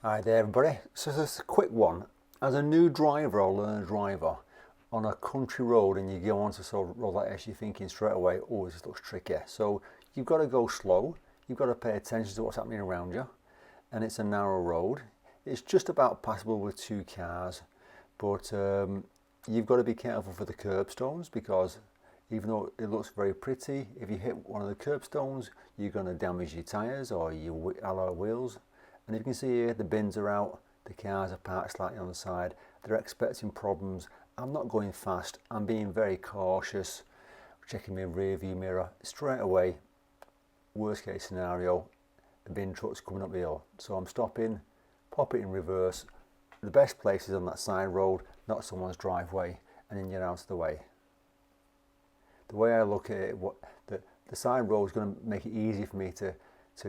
Hi there everybody, so this is a quick one. As a new driver or learner driver on a country road and you go onto sort of road like this, you're thinking straight away, oh, this looks tricky. So you've got to go slow, you've got to pay attention to what's happening around you, and it's a narrow road. It's just about passable with two cars, but you've got to be careful for the curbstones, because even though it looks very pretty, if you hit one of the curbstones, you're going to damage your tyres or your alloy wheels. And you can see here, the bins are out, the cars are parked slightly on the side. They're expecting problems. I'm not going fast, I'm being very cautious, checking my rear view mirror. Straight away, worst case scenario, the bin truck's coming up the hill. So I'm stopping, pop it in reverse. The best place is on that side road, not someone's driveway, and then you're out of the way. The way I look at it, the side road is going to make it easy for me to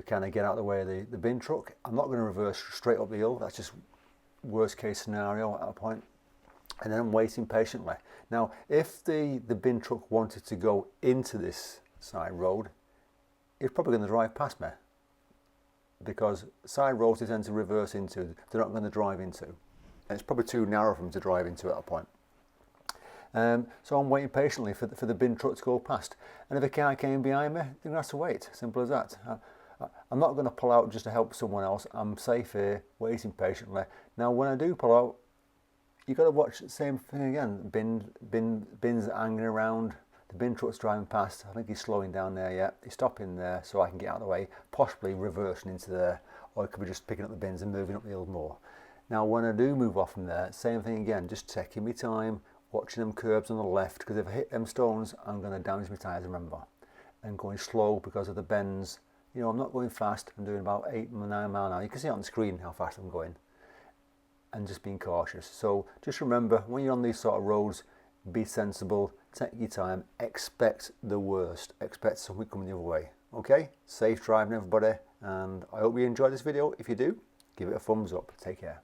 kind of get out of the way of the bin truck. I'm not going to reverse straight up the hill. That's just worst case scenario at a point. And then I'm waiting patiently. Now, if the bin truck wanted to go into this side road, it's probably going to drive past me, because side roads they tend to reverse into. They're not going to drive into. And it's probably too narrow for them to drive into at a point. So I'm waiting patiently for the bin truck to go past. And if a car came behind me, they're going to have to wait. Simple as that. I'm not going to pull out just to help someone else. I'm safe here, waiting patiently. Now, when I do pull out, you've got to watch the same thing again. Bins are hanging around. The bin truck's driving past. I think he's slowing down there yet. He's stopping there so I can get out of the way, possibly reversing into there, or it could be just picking up the bins and moving up the hill more. Now, when I do move off from there, same thing again, just taking my time, watching them curbs on the left, because if I hit them stones, I'm going to damage my tyres, remember. And going slow because of the bends. You know, I'm not going fast. I'm doing about 8 or 9 miles an hour. You can see on the screen how fast I'm going. And just being cautious. So just remember, when you're on these sort of roads, be sensible, take your time, expect the worst. Expect something coming the other way. Okay? Safe driving, everybody. And I hope you enjoyed this video. If you do, give it a thumbs up. Take care.